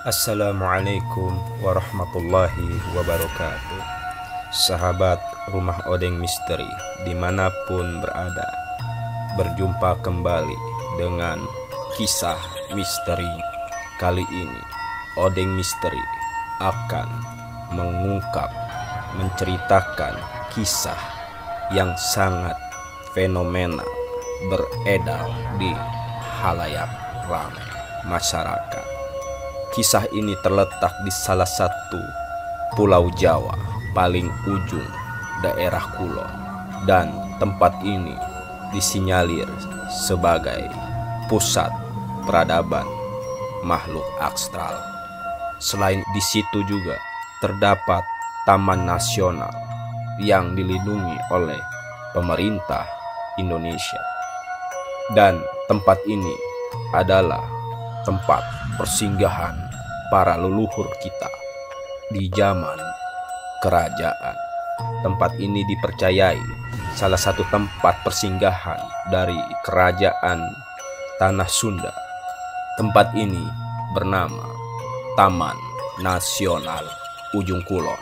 Assalamualaikum warahmatullahi wabarakatuh. Sahabat Rumah Odeng Misteri dimanapun berada, berjumpa kembali dengan kisah misteri. Kali ini Odeng Misteri akan menceritakan kisah yang sangat fenomenal beredar di halayak ramai masyarakat. Kisah ini terletak di salah satu pulau Jawa paling ujung daerah Kulon, dan tempat ini disinyalir sebagai pusat peradaban makhluk astral. Selain di situ juga terdapat Taman Nasional yang dilindungi oleh pemerintah Indonesia, dan tempat ini adalah tempat persinggahan para leluhur kita di zaman kerajaan. Tempat ini dipercayai salah satu tempat persinggahan dari kerajaan Tanah Sunda. Tempat ini bernama Taman Nasional Ujung Kulon.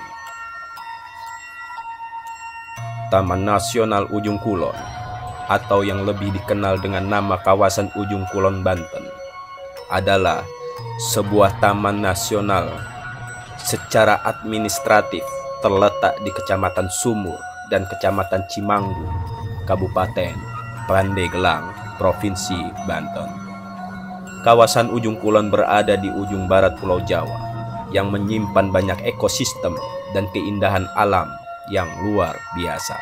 Taman Nasional Ujung Kulon, atau yang lebih dikenal dengan nama kawasan Ujung Kulon Banten, adalah sebuah taman nasional secara administratif terletak di Kecamatan Sumur dan Kecamatan Cimanggu, Kabupaten Pandeglang, Provinsi Banten. Kawasan Ujung Kulon berada di ujung barat Pulau Jawa yang menyimpan banyak ekosistem dan keindahan alam yang luar biasa.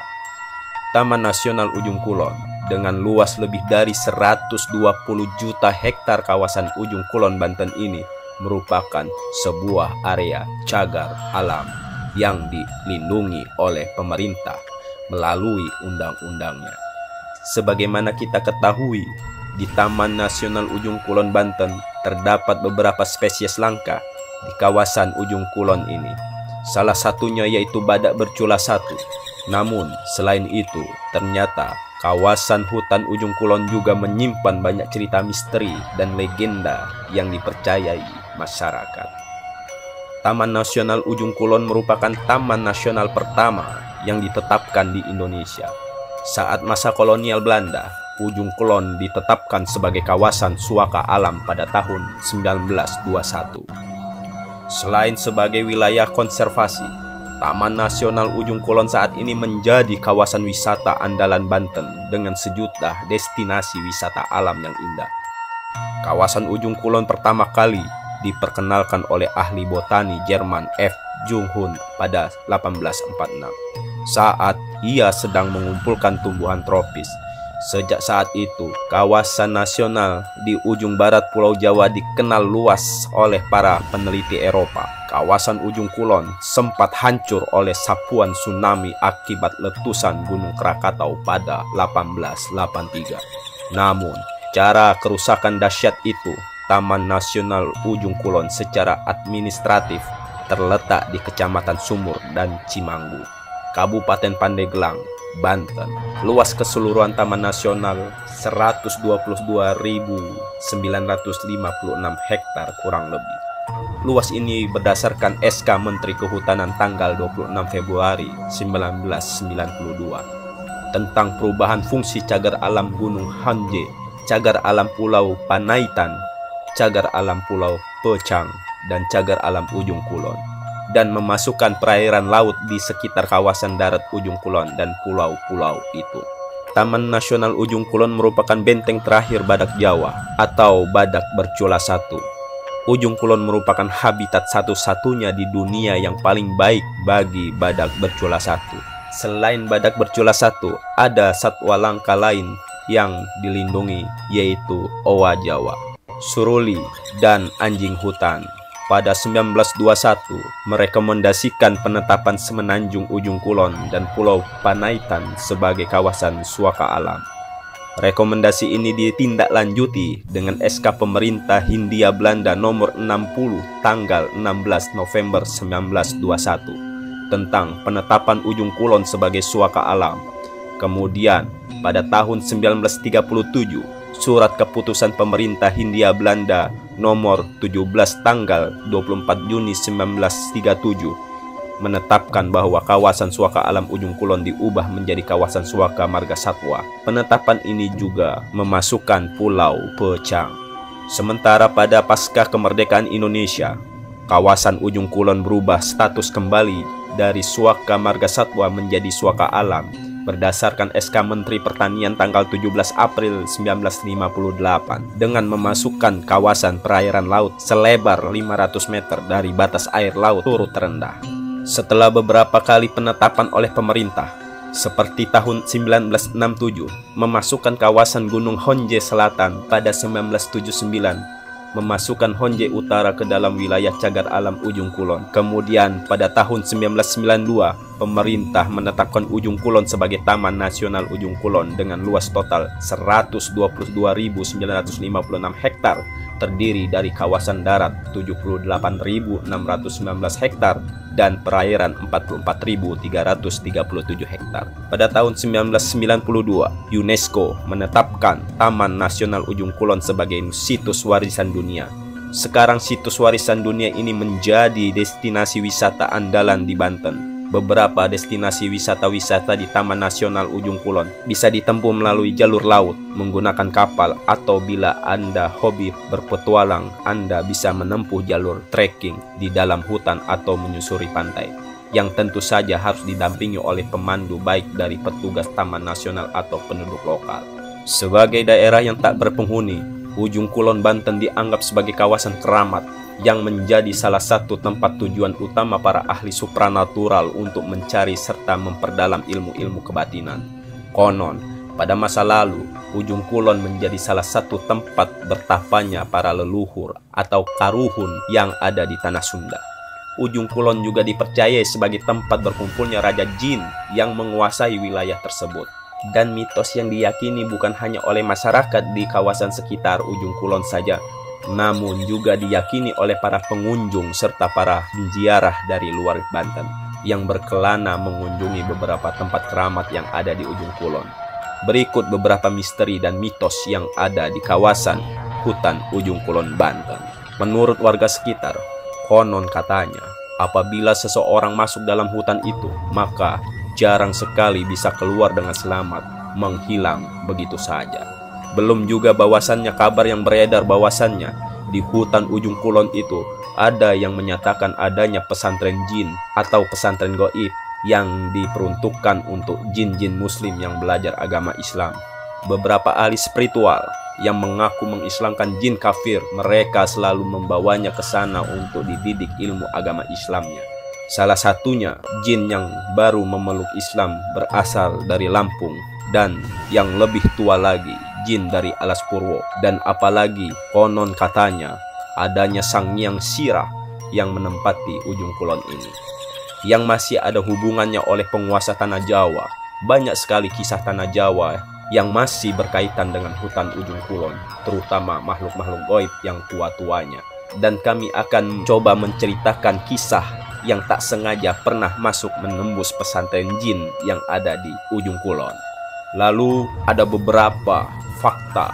Taman Nasional Ujung Kulon dengan luas lebih dari 120 juta hektar kawasan Ujung Kulon Banten ini merupakan sebuah area cagar alam yang dilindungi oleh pemerintah melalui undang-undangnya. Sebagaimana kita ketahui, di Taman Nasional Ujung Kulon Banten terdapat beberapa spesies langka di kawasan Ujung Kulon ini. Salah satunya yaitu badak bercula satu. Namun, selain itu, ternyata kawasan hutan Ujung Kulon juga menyimpan banyak cerita misteri dan legenda yang dipercayai masyarakat. Taman Nasional Ujung Kulon merupakan taman nasional pertama yang ditetapkan di Indonesia. Saat masa kolonial Belanda, Ujung Kulon ditetapkan sebagai kawasan suaka alam pada tahun 1921. Selain sebagai wilayah konservasi, Taman Nasional Ujung Kulon saat ini menjadi kawasan wisata andalan Banten dengan sejuta destinasi wisata alam yang indah. Kawasan Ujung Kulon pertama kali diperkenalkan oleh ahli botani Jerman F. Junghun pada 1846 saat ia sedang mengumpulkan tumbuhan tropis. Sejak saat itu, kawasan nasional di ujung barat Pulau Jawa dikenal luas oleh para peneliti Eropa. Kawasan Ujung Kulon sempat hancur oleh sapuan tsunami akibat letusan Gunung Krakatau pada 1883. Namun, cara kerusakan dahsyat itu, Taman Nasional Ujung Kulon secara administratif terletak di Kecamatan Sumur dan Cimanggu, Kabupaten Pandeglang, Banten. Luas keseluruhan Taman Nasional 122.956 hektar kurang lebih. Luas ini berdasarkan SK Menteri Kehutanan tanggal 26 Februari 1992 tentang perubahan fungsi cagar alam Gunung Hanje, cagar alam Pulau Panaitan, cagar alam Pulau Pecang, dan cagar alam Ujung Kulon, dan memasukkan perairan laut di sekitar kawasan darat Ujung Kulon dan pulau-pulau itu. Taman Nasional Ujung Kulon merupakan benteng terakhir badak Jawa atau badak bercula satu. Ujung Kulon merupakan habitat satu-satunya di dunia yang paling baik bagi badak bercula satu. Selain badak bercula satu, ada satwa langka lain yang dilindungi, yaitu owa Jawa, suruli, dan anjing hutan. Pada 1921, merekomendasikan penetapan Semenanjung Ujung Kulon dan Pulau Panaitan sebagai kawasan suaka alam. Rekomendasi ini ditindaklanjuti dengan SK Pemerintah Hindia Belanda nomor 60 tanggal 16 November 1921 tentang penetapan Ujung Kulon sebagai suaka alam. Kemudian, pada tahun 1937, surat keputusan pemerintah Hindia Belanda nomor 17 tanggal 24 Juni 1937 menetapkan bahwa kawasan Suaka Alam Ujung Kulon diubah menjadi kawasan Suaka Marga Satwa. Penetapan ini juga memasukkan Pulau Pecang. Sementara pada pasca kemerdekaan Indonesia, kawasan Ujung Kulon berubah status kembali dari Suaka Marga Satwa menjadi Suaka Alam berdasarkan SK Menteri Pertanian tanggal 17 April 1958 dengan memasukkan kawasan perairan laut selebar 500 meter dari batas air laut turut terendah. Setelah beberapa kali penetapan oleh pemerintah, seperti tahun 1967 memasukkan kawasan Gunung Honje Selatan pada 1979, memasukkan Honje Utara ke dalam wilayah Cagar Alam Ujung Kulon. Kemudian pada tahun 1992, pemerintah menetapkan Ujung Kulon sebagai Taman Nasional Ujung Kulon dengan luas total 122.956 hektar, terdiri dari kawasan darat 78.619 hektar dan perairan 44.337 hektar. Pada tahun 1992, UNESCO menetapkan Taman Nasional Ujung Kulon sebagai situs warisan dunia. Sekarang situs warisan dunia ini menjadi destinasi wisata andalan di Banten. Beberapa destinasi wisata-wisata di Taman Nasional Ujung Kulon bisa ditempuh melalui jalur laut menggunakan kapal, atau bila Anda hobi berpetualang, Anda bisa menempuh jalur trekking di dalam hutan atau menyusuri pantai, yang tentu saja harus didampingi oleh pemandu baik dari petugas Taman Nasional atau penduduk lokal. Sebagai daerah yang tak berpenghuni, Ujung Kulon Banten dianggap sebagai kawasan keramat yang menjadi salah satu tempat tujuan utama para ahli supranatural untuk mencari serta memperdalam ilmu-ilmu kebatinan. Konon, pada masa lalu, Ujung Kulon menjadi salah satu tempat bertapanya para leluhur atau karuhun yang ada di tanah Sunda. Ujung Kulon juga dipercayai sebagai tempat berkumpulnya Raja Jin yang menguasai wilayah tersebut. Dan mitos yang diyakini bukan hanya oleh masyarakat di kawasan sekitar Ujung Kulon saja, namun juga diyakini oleh para pengunjung serta para penziarah dari luar Banten yang berkelana mengunjungi beberapa tempat keramat yang ada di Ujung Kulon. Berikut beberapa misteri dan mitos yang ada di kawasan hutan Ujung Kulon Banten. Menurut warga sekitar, konon katanya, apabila seseorang masuk dalam hutan itu, maka jarang sekali bisa keluar dengan selamat, menghilang begitu saja. Belum juga bahwasannya kabar yang beredar bahwasannya di hutan Ujung Kulon itu ada yang menyatakan adanya pesantren jin atau pesantren goib yang diperuntukkan untuk jin-jin muslim yang belajar agama Islam. Beberapa ahli spiritual yang mengaku mengislamkan jin kafir, mereka selalu membawanya ke sana untuk dididik ilmu agama Islamnya. Salah satunya jin yang baru memeluk Islam berasal dari Lampung, dan yang lebih tua lagi jin dari Alas Purwo. Dan apalagi konon katanya adanya Sang Hyang Sirah yang menempati Ujung Kulon ini, yang masih ada hubungannya oleh penguasa Tanah Jawa. Banyak sekali kisah Tanah Jawa yang masih berkaitan dengan hutan Ujung Kulon, terutama makhluk-makhluk gaib yang tua-tuanya. Dan kami akan coba menceritakan kisah yang tak sengaja pernah masuk menembus pesantren jin yang ada di Ujung Kulon. Lalu ada beberapa fakta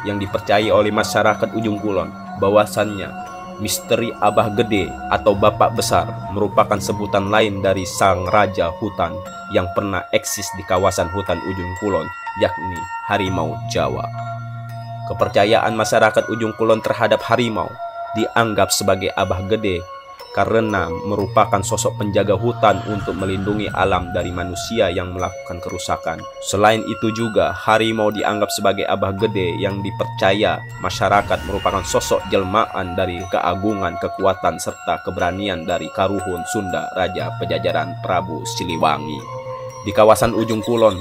yang dipercayai oleh masyarakat Ujung Kulon, bahwasannya misteri Abah Gede atau Bapak Besar merupakan sebutan lain dari sang raja hutan yang pernah eksis di kawasan hutan Ujung Kulon, yakni harimau Jawa. Kepercayaan masyarakat Ujung Kulon terhadap harimau dianggap sebagai Abah Gede karena merupakan sosok penjaga hutan untuk melindungi alam dari manusia yang melakukan kerusakan. Selain itu juga, harimau dianggap sebagai Abah Gede yang dipercaya masyarakat merupakan sosok jelmaan dari keagungan, kekuatan, serta keberanian dari Karuhun Sunda, Raja Pejajaran Prabu Siliwangi. Di kawasan Ujung Kulon,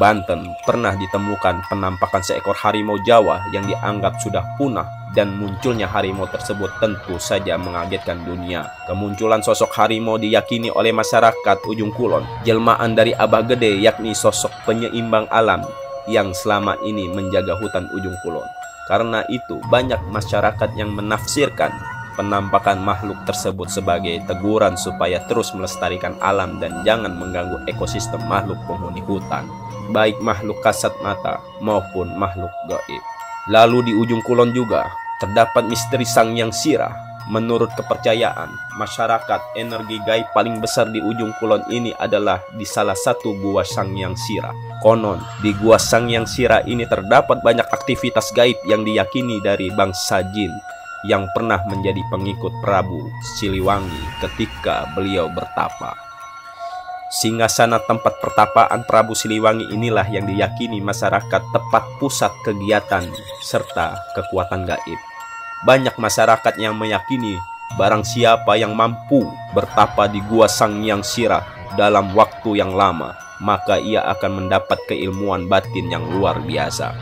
Banten, pernah ditemukan penampakan seekor harimau Jawa yang dianggap sudah punah, dan munculnya harimau tersebut tentu saja mengagetkan dunia. Kemunculan sosok harimau diyakini oleh masyarakat Ujung Kulon jelmaan dari Abah Gede, yakni sosok penyeimbang alam yang selama ini menjaga hutan Ujung Kulon. Karena itu banyak masyarakat yang menafsirkan penampakan makhluk tersebut sebagai teguran supaya terus melestarikan alam dan jangan mengganggu ekosistem makhluk penghuni hutan, baik makhluk kasat mata maupun makhluk gaib. Lalu di Ujung Kulon juga Terdapat misteri Sang Hyang Sirah. Menurut kepercayaan masyarakat, energi gaib paling besar di ujung kulon ini adalah di salah satu gua Sang Hyang Sirah. Konon, di gua Sang Hyang Sirah ini terdapat banyak aktivitas gaib yang diyakini dari bangsa jin yang pernah menjadi pengikut Prabu Siliwangi ketika beliau bertapa. Singgasana tempat pertapaan Prabu Siliwangi inilah yang diyakini masyarakat tempat pusat kegiatan serta kekuatan gaib. Banyak masyarakat yang meyakini barang siapa yang mampu bertapa di gua Sang Hyang Sirah dalam waktu yang lama, maka ia akan mendapat keilmuan batin yang luar biasa.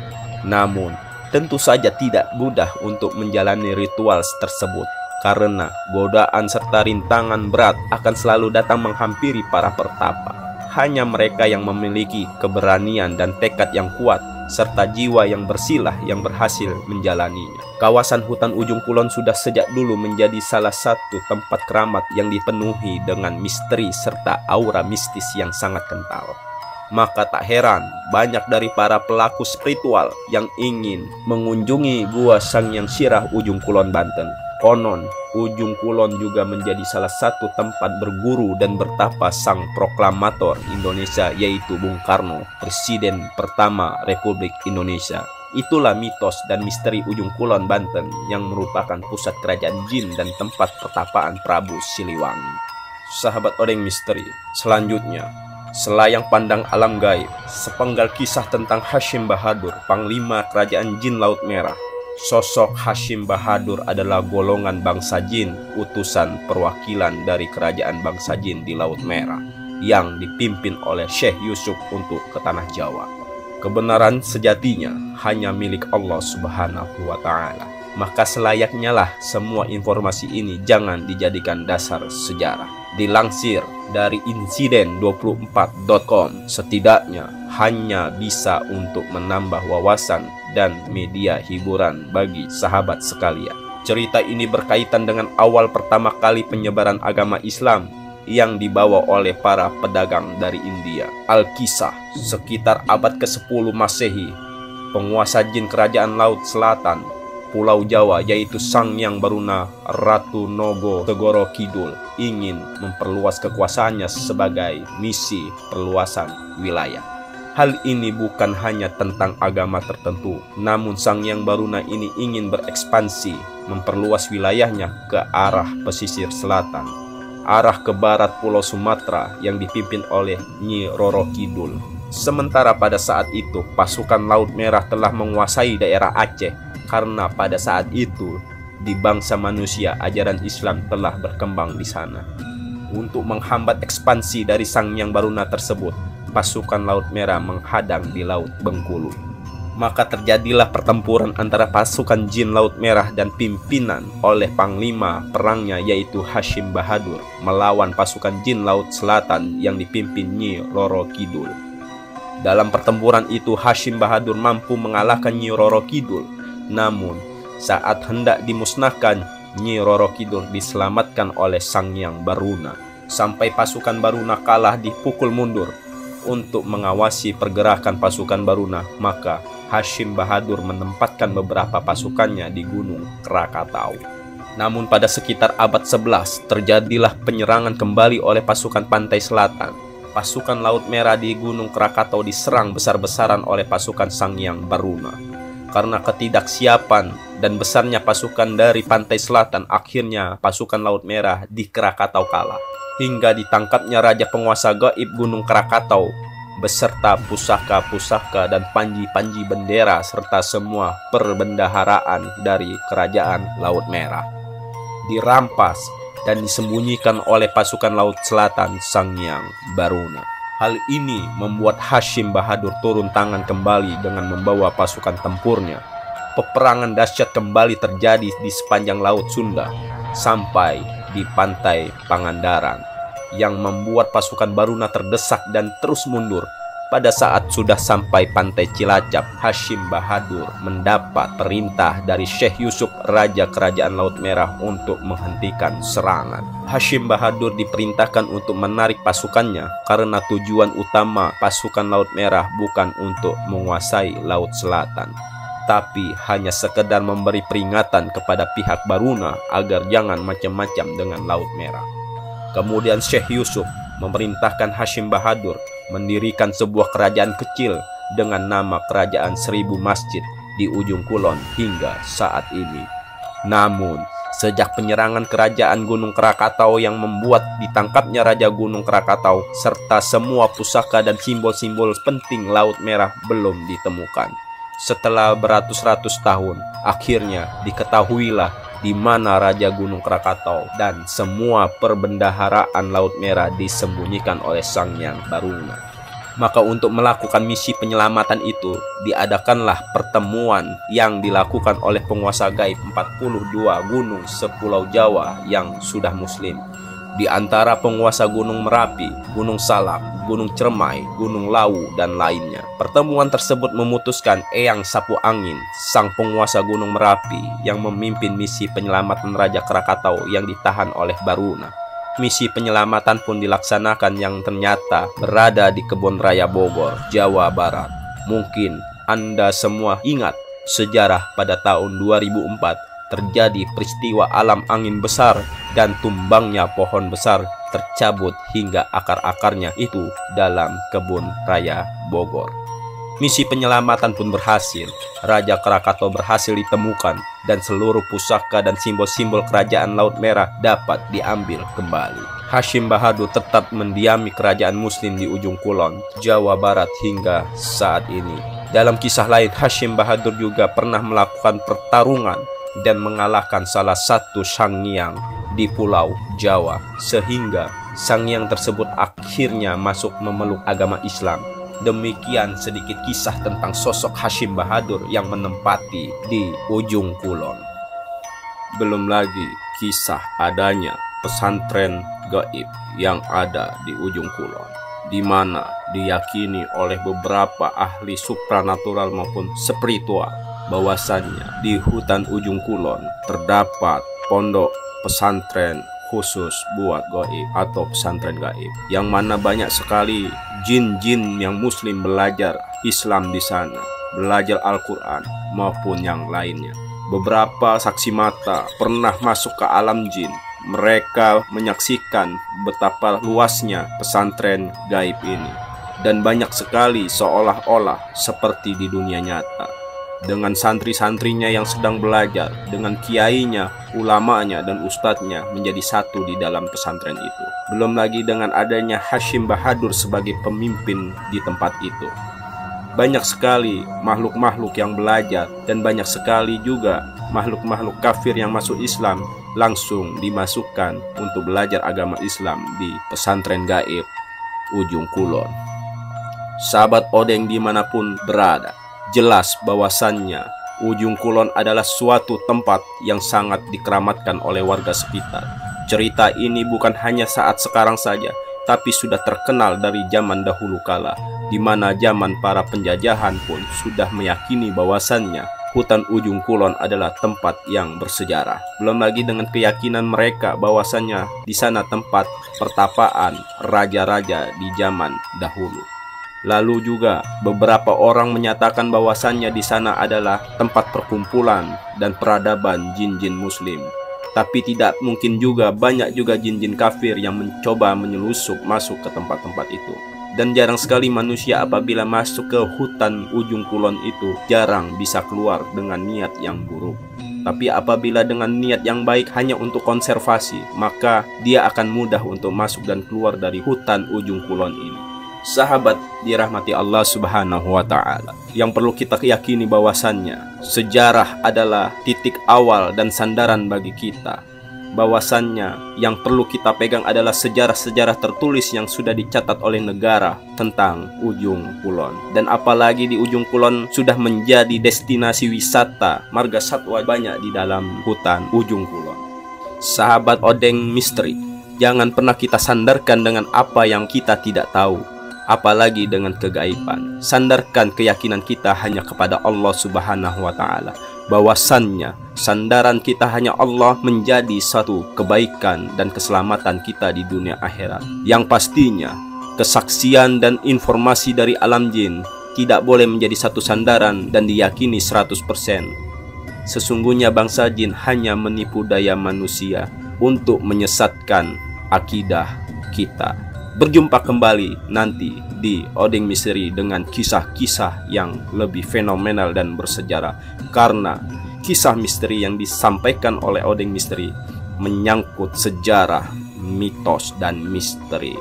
Namun, tentu saja tidak mudah untuk menjalani ritual tersebut, karena godaan serta rintangan berat akan selalu datang menghampiri para pertapa. Hanya mereka yang memiliki keberanian dan tekad yang kuat serta jiwa yang bersilah yang berhasil menjalaninya. Kawasan hutan ujung kulon sudah sejak dulu menjadi salah satu tempat keramat yang dipenuhi dengan misteri serta aura mistis yang sangat kental. Maka tak heran banyak dari para pelaku spiritual yang ingin mengunjungi gua Sang Hyang Sirah ujung kulon Banten. Konon, ujung kulon juga menjadi salah satu tempat berguru dan bertapa sang proklamator Indonesia, yaitu Bung Karno, Presiden pertama Republik Indonesia. Itulah mitos dan misteri ujung kulon Banten yang merupakan pusat kerajaan jin dan tempat pertapaan Prabu Siliwangi. Sahabat Odeng Misteri, selanjutnya, selayang pandang alam gaib, sepenggal kisah tentang Hashim Bahadur, Panglima Kerajaan Jin Laut Merah. Sosok Hashim Bahadur adalah golongan bangsa jin, utusan perwakilan dari kerajaan bangsa jin di Laut Merah yang dipimpin oleh Syekh Yusuf untuk ke tanah Jawa. Kebenaran sejatinya hanya milik Allah Subhanahu wa Ta'ala. Maka selayaknya lah semua informasi ini jangan dijadikan dasar sejarah. Dilansir dari insiden24.com, setidaknya hanya bisa untuk menambah wawasan dan media hiburan bagi sahabat sekalian. Cerita ini berkaitan dengan awal pertama kali penyebaran agama Islam yang dibawa oleh para pedagang dari India. Al-Kisah, sekitar abad ke-10 Masehi, penguasa jin kerajaan Laut Selatan Pulau Jawa, yaitu Sang Hyang Baruna Ratu Nogo Segoro Kidul, ingin memperluas kekuasaannya sebagai misi perluasan wilayah. Hal ini bukan hanya tentang agama tertentu, namun Sang Hyang Baruna ini ingin berekspansi, memperluas wilayahnya ke arah pesisir selatan, arah ke barat Pulau Sumatera yang dipimpin oleh Nyi Roro Kidul. Sementara pada saat itu pasukan Laut Merah telah menguasai daerah Aceh, karena pada saat itu di bangsa manusia ajaran Islam telah berkembang di sana. Untuk menghambat ekspansi dari Sang Hyang Baruna tersebut, pasukan Laut Merah menghadang di Laut Bengkulu. Maka terjadilah pertempuran antara pasukan jin Laut Merah dan pimpinan oleh panglima perangnya, yaitu Hashim Bahadur, melawan pasukan jin Laut Selatan yang dipimpin Nyi Roro Kidul. Dalam pertempuran itu Hashim Bahadur mampu mengalahkan Nyi Roro Kidul. Namun, saat hendak dimusnahkan, Nyi Roro Kidul diselamatkan oleh Sang Hyang Baruna. Sampai pasukan Baruna kalah dipukul mundur. Untuk mengawasi pergerakan pasukan Baruna, maka Hashim Bahadur menempatkan beberapa pasukannya di Gunung Krakatau. Namun pada sekitar abad 11, terjadilah penyerangan kembali oleh pasukan pantai selatan. Pasukan Laut Merah di Gunung Krakatau diserang besar-besaran oleh pasukan Sang Hyang Baruna. Karena ketidaksiapan dan besarnya pasukan dari pantai selatan, akhirnya pasukan Laut Merah di Krakatau kalah. Hingga ditangkapnya Raja Penguasa Gaib Gunung Krakatau beserta pusaka-pusaka dan panji-panji bendera serta semua perbendaharaan dari Kerajaan Laut Merah dirampas dan disembunyikan oleh pasukan Laut Selatan Sang Hyang Baruna. Hal ini membuat Hashim Bahadur turun tangan kembali dengan membawa pasukan tempurnya. Peperangan dahsyat kembali terjadi di sepanjang Laut Sunda sampai di pantai Pangandaran, yang membuat pasukan Baruna terdesak dan terus mundur. Pada saat sudah sampai pantai Cilacap, Hashim Bahadur mendapat perintah dari Syekh Yusuf, Raja Kerajaan Laut Merah, untuk menghentikan serangan. Hashim Bahadur diperintahkan untuk menarik pasukannya karena tujuan utama pasukan Laut Merah bukan untuk menguasai Laut Selatan, tapi hanya sekedar memberi peringatan kepada pihak Baruna agar jangan macam-macam dengan Laut Merah. Kemudian Syekh Yusuf memerintahkan Hashim Bahadur mendirikan sebuah kerajaan kecil dengan nama Kerajaan 1000 Masjid di ujung kulon hingga saat ini. Namun, sejak penyerangan kerajaan Gunung Krakatau yang membuat ditangkapnya Raja Gunung Krakatau serta semua pusaka dan simbol-simbol penting Laut Merah belum ditemukan. Setelah beratus-ratus tahun, akhirnya diketahuilah di mana Raja Gunung Krakatau dan semua perbendaharaan Laut Merah disembunyikan oleh Sang Hyang Baruna. Maka untuk melakukan misi penyelamatan itu, diadakanlah pertemuan yang dilakukan oleh penguasa gaib 42 gunung sepulau Jawa yang sudah muslim. Di antara penguasa Gunung Merapi, Gunung Salak, Gunung Cermai, Gunung Lawu, dan lainnya. Pertemuan tersebut memutuskan Eyang Sapu Angin, sang penguasa Gunung Merapi yang memimpin misi penyelamatan Raja Krakatau yang ditahan oleh Baruna. Misi penyelamatan pun dilaksanakan yang ternyata berada di Kebun Raya Bogor, Jawa Barat. Mungkin Anda semua ingat sejarah pada tahun 2004 terjadi peristiwa alam angin besar dan tumbangnya pohon besar tercabut hingga akar-akarnya itu dalam Kebun Raya Bogor. Misi penyelamatan pun berhasil. Raja Krakatau berhasil ditemukan dan seluruh pusaka dan simbol-simbol kerajaan Laut Merah dapat diambil kembali. Hashim Bahadur tetap mendiami kerajaan muslim di ujung kulon, Jawa Barat hingga saat ini. Dalam kisah lain, Hashim Bahadur juga pernah melakukan pertarungan dan mengalahkan salah satu Sanghyang di Pulau Jawa, sehingga Sanghyang tersebut akhirnya masuk memeluk agama Islam. Demikian sedikit kisah tentang sosok Hashim Bahadur yang menempati di ujung kulon. Belum lagi kisah adanya pesantren gaib yang ada di ujung kulon, di mana diyakini oleh beberapa ahli supranatural maupun spiritual bahwasannya di hutan ujung kulon terdapat pondok pesantren khusus buat gaib atau pesantren gaib, yang mana banyak sekali jin-jin yang muslim belajar Islam di sana, belajar Al-Quran maupun yang lainnya. Beberapa saksi mata pernah masuk ke alam jin. Mereka menyaksikan betapa luasnya pesantren gaib ini, dan banyak sekali seolah-olah seperti di dunia nyata, dengan santri-santrinya yang sedang belajar, dengan kiainya, ulamanya, dan ustadznya menjadi satu di dalam pesantren itu. Belum lagi dengan adanya Hashim Bahadur sebagai pemimpin di tempat itu. Banyak sekali makhluk-makhluk yang belajar, dan banyak sekali juga makhluk-makhluk kafir yang masuk Islam langsung dimasukkan untuk belajar agama Islam di pesantren gaib ujung kulon. Sahabat Odeng dimanapun berada, jelas bahwasannya ujung kulon adalah suatu tempat yang sangat dikeramatkan oleh warga sekitar. Cerita ini bukan hanya saat sekarang saja, tapi sudah terkenal dari zaman dahulu kala, di mana zaman para penjajahan pun sudah meyakini bahwasannya hutan ujung kulon adalah tempat yang bersejarah. Belum lagi dengan keyakinan mereka bahwasannya di sana tempat pertapaan raja-raja di zaman dahulu. Lalu juga beberapa orang menyatakan bahwasannya di sana adalah tempat perkumpulan dan peradaban jin-jin muslim. Tapi tidak mungkin juga, banyak juga jin-jin kafir yang mencoba menyelusup masuk ke tempat-tempat itu. Dan jarang sekali manusia apabila masuk ke hutan ujung kulon itu jarang bisa keluar dengan niat yang buruk. Tapi apabila dengan niat yang baik hanya untuk konservasi, maka dia akan mudah untuk masuk dan keluar dari hutan ujung kulon ini. Sahabat dirahmati Allah Subhanahu wa Ta'ala, yang perlu kita yakini bahwasannya sejarah adalah titik awal dan sandaran bagi kita. Bahwasannya yang perlu kita pegang adalah sejarah-sejarah tertulis yang sudah dicatat oleh negara tentang ujung kulon. Dan apalagi di ujung kulon sudah menjadi destinasi wisata marga satwa banyak di dalam hutan ujung kulon. Sahabat Odeng Misteri, jangan pernah kita sandarkan dengan apa yang kita tidak tahu, apalagi dengan kegaiban. Sandarkan keyakinan kita hanya kepada Allah Subhanahu wa Ta'ala, bahwasannya sandaran kita hanya Allah menjadi satu kebaikan dan keselamatan kita di dunia akhirat. Yang pastinya kesaksian dan informasi dari alam jin tidak boleh menjadi satu sandaran dan diyakini 100%. Sesungguhnya bangsa jin hanya menipu daya manusia untuk menyesatkan akidah kita. Berjumpa kembali nanti di Odeng Misteri dengan kisah-kisah yang lebih fenomenal dan bersejarah, karena kisah misteri yang disampaikan oleh Odeng Misteri menyangkut sejarah, mitos, dan misteri.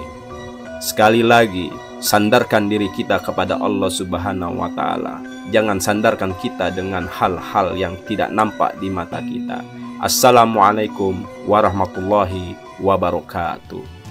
Sekali lagi, sandarkan diri kita kepada Allah Subhanahu wa Ta'ala. Jangan sandarkan kita dengan hal-hal yang tidak nampak di mata kita. Assalamualaikum warahmatullahi wabarakatuh.